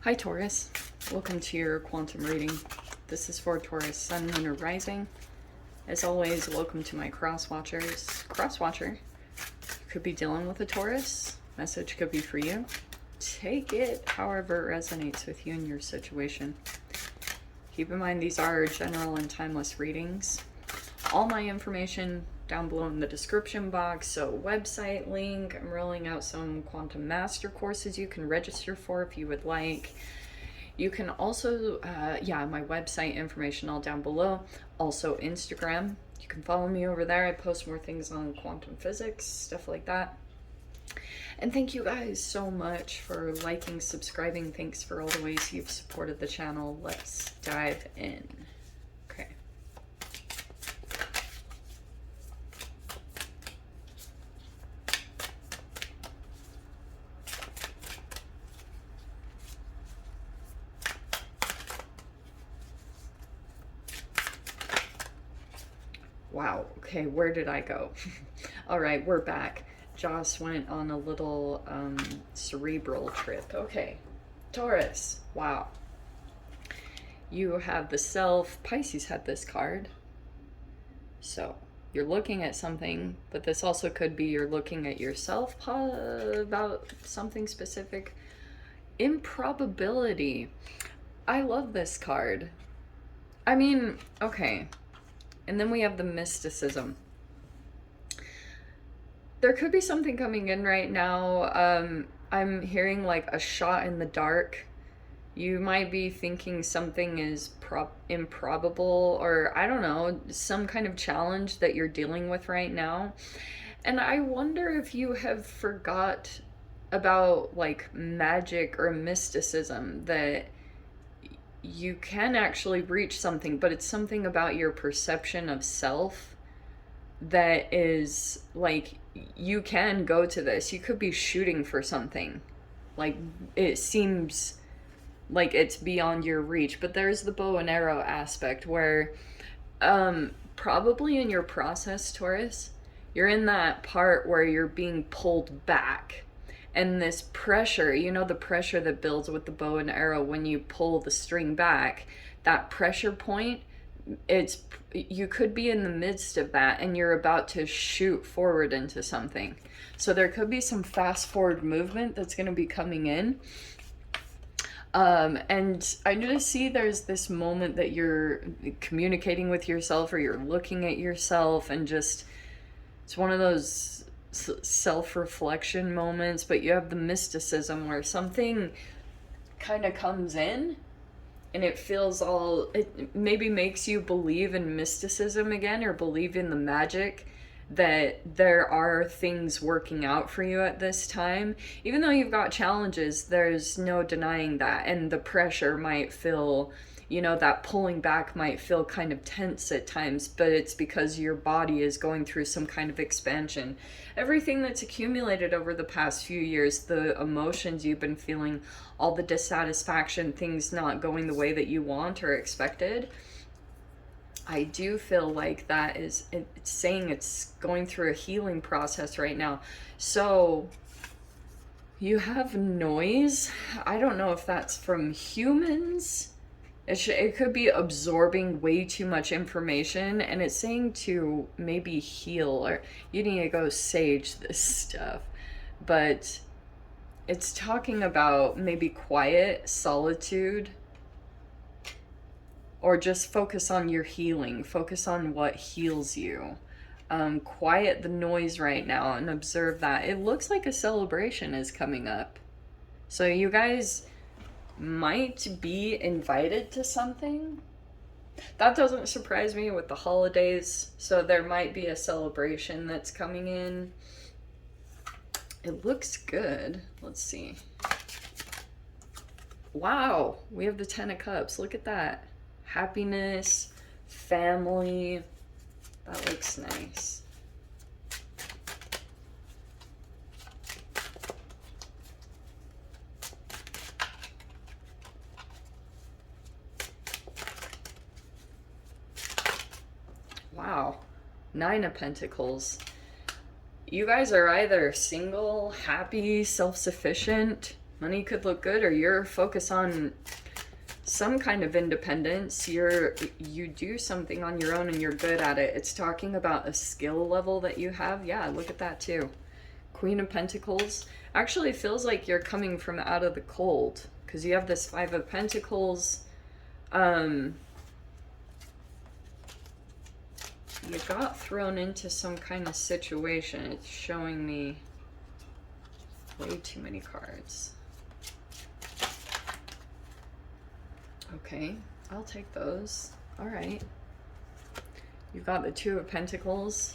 Hi Taurus, welcome to your quantum reading. This is for Taurus, Sun, Moon, or Rising. As always, welcome to my cross-watchers. Cross-watcher, you could be dealing with a Taurus. Message could be for you. Take it however it resonates with you and your situation. Keep in mind these are general and timeless readings. All my information down below in the description box. So website link, I'm rolling out some quantum master courses you can register for if you would like. You can also, my website information all down below. Also Instagram, you can follow me over there. I post more things on quantum physics, stuff like that. And thank you guys so much for liking, subscribing. Thanks for all the ways you've supported the channel. Let's dive in. Okay. Wow, okay, where did I go? All right, we're back. Joss went on a little cerebral trip. Okay, Taurus, wow. You have the Self. Pisces had this card. So, you're looking at something, but this also could be you're looking at yourself about something specific. Improbability. I love this card. I mean, okay. And then we have the mysticism. There could be something coming in right now. I'm hearing like a shot in the dark. You might be thinking something is improbable, or I don't know, some kind of challenge that you're dealing with right now. And I wonder if you have forgot about like magic or mysticism, that you can actually reach something, but it's something about your perception of self that is like, you can go to this. You could be shooting for something. Like, it seems like it's beyond your reach, but there's the bow and arrow aspect where probably in your process, Taurus, you're in that part where you're being pulled back. And this pressure, you know, the pressure that builds with the bow and arrow when you pull the string back, that pressure point, you could be in the midst of that and you're about to shoot forward into something. So there could be some fast forward movement that's going to be coming in. And I just see there's this moment that you're communicating with yourself, or you're looking at yourself, and just, it's one of those self-reflection moments, but you have the mysticism where something kind of comes in and it feels all, it maybe makes you believe in mysticism again, or believe in the magic, that there are things working out for you at this time. Even though you've got challenges, there's no denying that. And the pressure might feel, you know, that pulling back might feel kind of tense at times, but it's because your body is going through some kind of expansion. Everything that's accumulated over the past few years, the emotions you've been feeling, all the dissatisfaction, things not going the way that you want or expected, I do feel like that is, it's saying it's going through a healing process right now. So you have noise. I don't know if that's from humans. It could be absorbing way too much information, and it's saying to maybe heal, or you need to go sage this stuff. But it's talking about maybe quiet, solitude, or just focus on your healing. Focus on what heals you. Quiet the noise right now and observe that. It looks like a celebration is coming up. So you guys might be invited to something. That doesn't surprise me with the holidays. So there might be a celebration that's coming in. It looks good. Let's see. Wow, we have the 10 of Cups. Look at that. Happiness, family. That looks nice. Wow, 9 of Pentacles. You guys are either single, happy, self-sufficient, Money could look good, or you're focused on some kind of independence. You do something on your own and you're good at it. It's talking about a skill level that you have. Yeah, look at that too. Queen of Pentacles. Actually feels like you're coming from out of the cold, because you have this Five of Pentacles. You got thrown into some kind of situation. It's showing me way too many cards. Okay, I'll take those. All right. You've got the Two of Pentacles.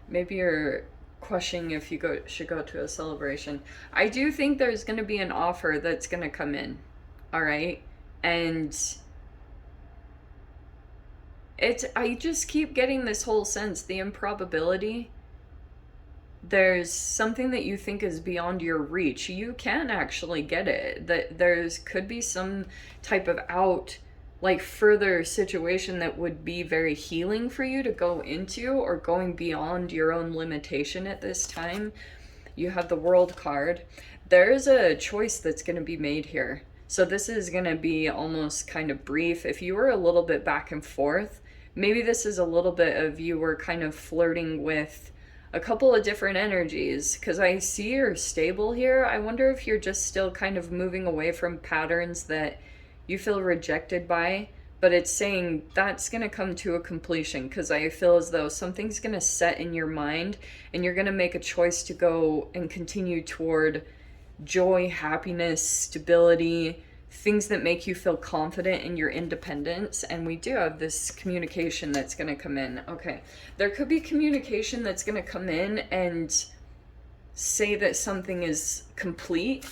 Maybe you're questioning if you should go to a celebration. I do think there's going to be an offer that's going to come in. All right. And I just keep getting this whole sense, the improbability. There's something that you think is beyond your reach. You can actually get it. That could be some type of further situation that would be very healing for you to go into, or going beyond your own limitation at this time. You have the World card. There's a choice that's going to be made here. So this is going to be almost kind of brief. If you were a little bit back and forth, maybe this is a little bit of you were kind of flirting with a couple of different energies, because I see you're stable here. I wonder if you're just still kind of moving away from patterns that you feel rejected by, but it's saying that's going to come to a completion, because I feel as though something's going to set in your mind and you're going to make a choice to go and continue toward joy, happiness, stability, things that make you feel confident in your independence. And we do have this communication that's going to come in. Okay, there could be communication that's going to come in and say that something is complete,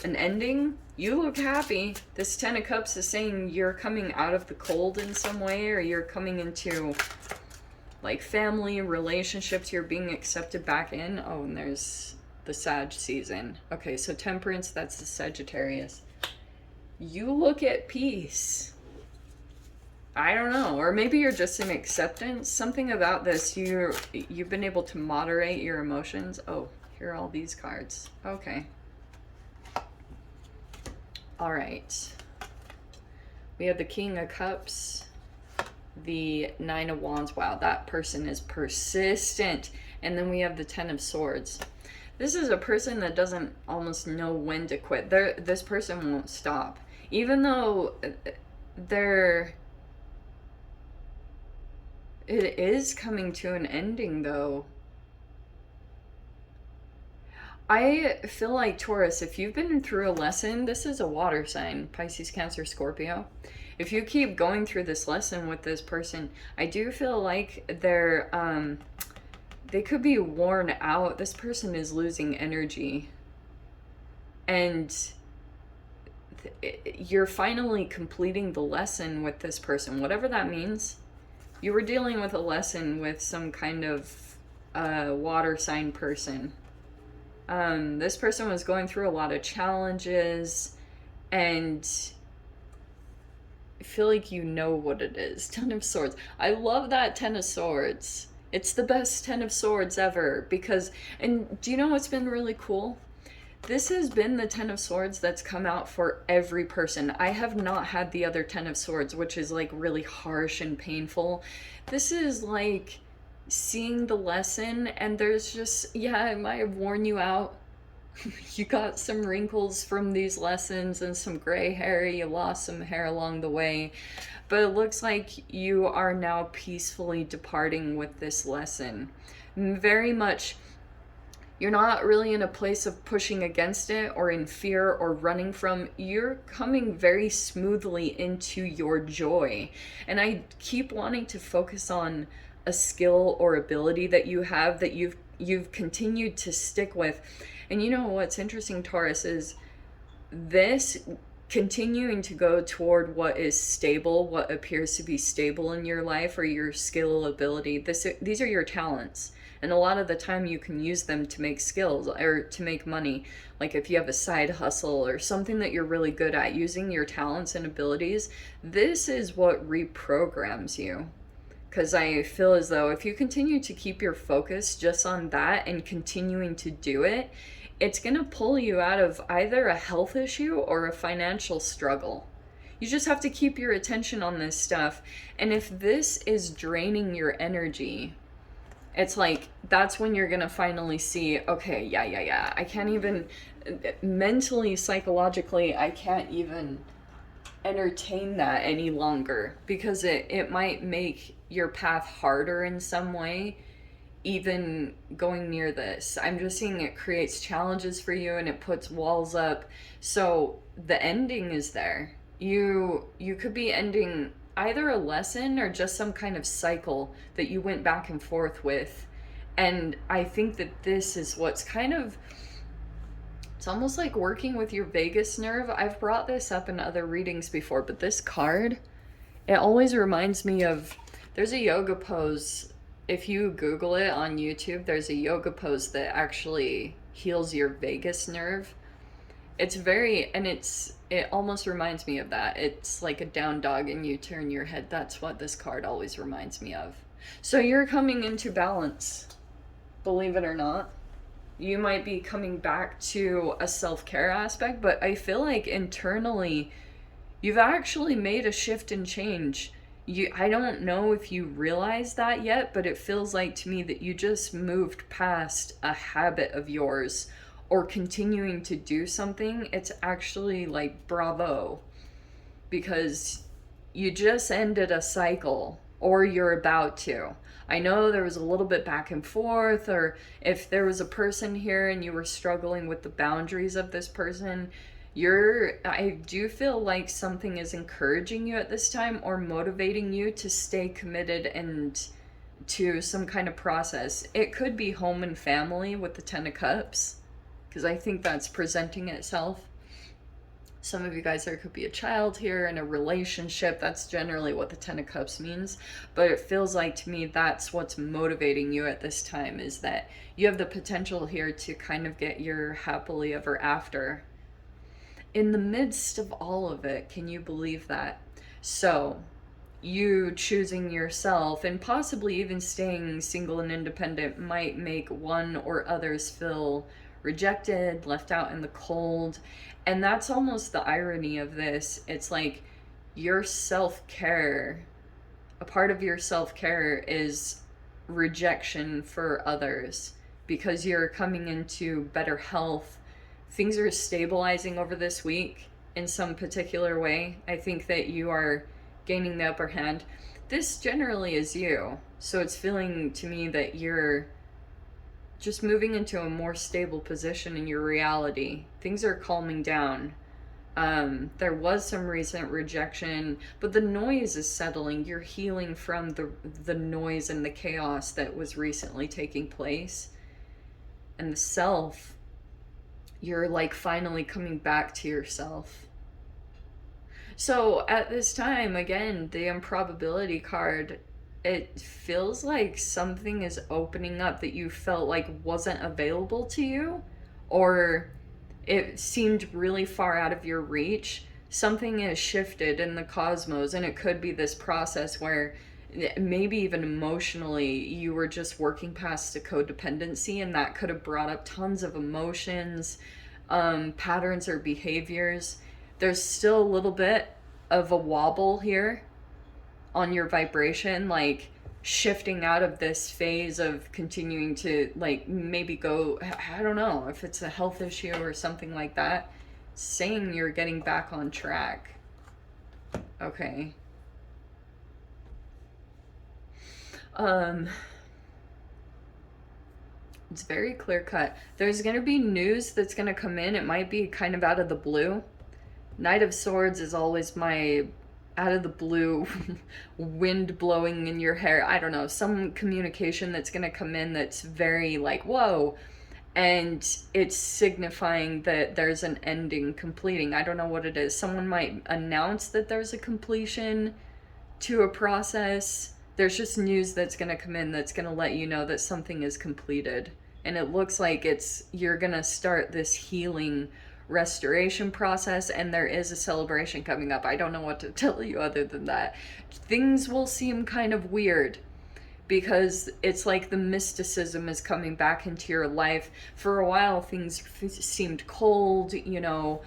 an ending. You look happy. This Ten of Cups is saying you're coming out of the cold in some way, or you're coming into like family relationships, you're being accepted back in. Oh, and there's the Sag season. Okay, so Temperance, that's the Sagittarius. You look at peace. I don't know, or maybe you're just in acceptance. Something about this, you've been able to moderate your emotions. Oh, here are all these cards. Okay. All right. We have the King of Cups, the Nine of Wands. Wow, that person is persistent. And then we have the Ten of Swords. This is a person that doesn't almost know when to quit. This person won't stop. Even though it is coming to an ending, though. I feel like, Taurus, if you've been through a lesson, this is a water sign, Pisces, Cancer, Scorpio. If you keep going through this lesson with this person, I do feel like they could be worn out. This person is losing energy. And you're finally completing the lesson with this person, whatever that means. You were dealing with a lesson with some kind of water sign person. This person was going through a lot of challenges, and I feel like you know what it is. Ten of Swords. I love that Ten of Swords. It's the best Ten of Swords ever, because, and do you know what's been really cool? This has been the Ten of Swords that's come out for every person. I have not had the other Ten of Swords, which is like really harsh and painful. This is like seeing the lesson, and there's just, yeah, it might have worn you out. You got some wrinkles from these lessons and some gray hair. You lost some hair along the way. But it looks like you are now peacefully departing with this lesson. Very much, you're not really in a place of pushing against it or in fear or running from. You're coming very smoothly into your joy. And I keep wanting to focus on a skill or ability that you have that you've continued to stick with. And you know what's interesting, Taurus, is this continuing to go toward what is stable, what appears to be stable in your life, or your skill ability. These are your talents. And a lot of the time you can use them to make skills or to make money. Like if you have a side hustle or something that you're really good at, using your talents and abilities, this is what reprograms you. Because I feel as though if you continue to keep your focus just on that and continuing to do it, it's going to pull you out of either a health issue or a financial struggle. You just have to keep your attention on this stuff. And if this is draining your energy, it's like, that's when you're going to finally see, okay, yeah. I can't even, mentally, psychologically, I can't even entertain that any longer, because it might make your path harder in some way, even going near this. I'm just seeing it creates challenges for you and it puts walls up. So the ending is there. You could be ending either a lesson or just some kind of cycle that you went back and forth with. And I think that this is what's kind of, it's almost like working with your vagus nerve. I've brought this up in other readings before, but this card, it always reminds me of, there's a yoga pose. If you Google it on YouTube, there's a yoga pose that actually heals your vagus nerve. It's very, and it almost reminds me of that. It's like a down dog and you turn your head. That's what this card always reminds me of. So you're coming into balance, believe it or not. You might be coming back to a self-care aspect, but I feel like internally you've actually made a shift and change. I don't know if you realize that yet, but it feels like to me that you just moved past a habit of yours or continuing to do something. It's actually like bravo, because you just ended a cycle, or you're about to. I know there was a little bit back and forth, or if there was a person here and you were struggling with the boundaries of this person, I do feel like something is encouraging you at this time or motivating you to stay committed and to some kind of process. It could be home and family with the Ten of Cups, because I think that's presenting itself. Some of you guys, there could be a child here in a relationship. That's generally what the Ten of Cups means. But it feels like to me that's what's motivating you at this time, is that you have the potential here to kind of get your happily ever after. In the midst of all of it, can you believe that? So, you choosing yourself and possibly even staying single and independent might make one or others feel rejected, left out in the cold. And that's almost the irony of this. It's like your self-care, a part of your self-care is rejection for others, because you're coming into better health. Things are stabilizing over this week in some particular way. I think that you are gaining the upper hand. This generally is you. So it's feeling to me that you're just moving into a more stable position in your reality. Things are calming down. There was some recent rejection, but the noise is settling. You're healing from the noise and the chaos that was recently taking place. And the self, you're like finally coming back to yourself. So at this time, again, the improbability card, it feels like something is opening up that you felt like wasn't available to you, or it seemed really far out of your reach. Something has shifted in the cosmos, and it could be this process where maybe even emotionally you were just working past the codependency, and that could have brought up tons of emotions, patterns or behaviors. There's still a little bit of a wobble here on your vibration, like shifting out of this phase of continuing to like maybe go, I don't know if it's a health issue or something like that, saying you're getting back on track. Okay. It's very clear cut. There's going to be news that's going to come in. It might be kind of out of the blue. Knight of Swords is always my out of the blue, wind blowing in your hair. I don't know, some communication that's going to come in that's very like, whoa. And it's signifying that there's an ending, completing. I don't know what it is. Someone might announce that there's a completion to a process. There's just news that's going to come in that's going to let you know that something is completed. And it looks like you're going to start this healing restoration process, and there is a celebration coming up. I don't know what to tell you other than that. Things will seem kind of weird because it's like the mysticism is coming back into your life. For a while, things seemed cold, you know,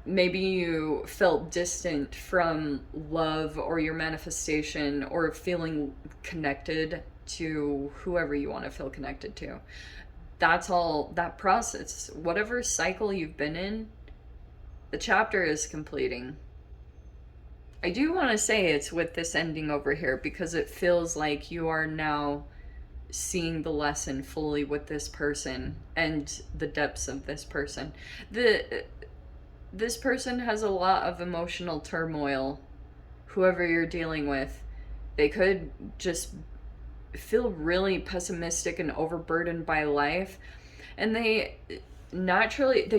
maybe you felt distant from love or your manifestation or feeling connected to whoever you want to feel connected to. That's all that process. Whatever cycle you've been in, the chapter is completing. I do want to say it's with this ending over here because it feels like you are now seeing the lesson fully with this person and the depths of this person. This person has a lot of emotional turmoil. Whoever you're dealing with, they could just feel really pessimistic and overburdened by life, and they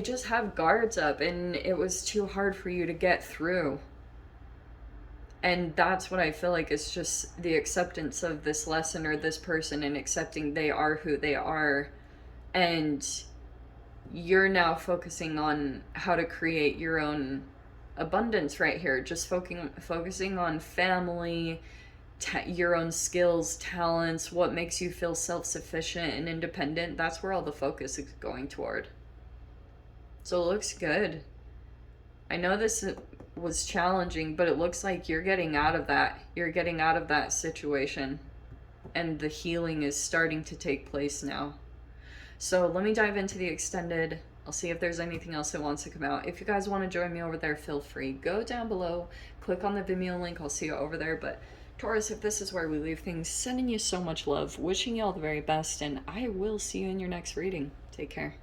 just have guards up, and it was too hard for you to get through. And that's what I feel like is just the acceptance of this lesson or this person, and accepting they are who they are. And you're now focusing on how to create your own abundance right here. Just focusing on family, your own skills, talents, what makes you feel self-sufficient and independent. That's where all the focus is going toward. So it looks good. I know this was challenging, but it looks like you're getting out of that. You're getting out of that situation, and the healing is starting to take place now. So let me dive into the extended. I'll see if there's anything else that wants to come out. If you guys want to join me over there, feel free. Go down below, click on the Vimeo link. I'll see you over there. But Taurus, if this is where we leave things, sending you so much love, wishing you all the very best, and I will see you in your next reading. Take care.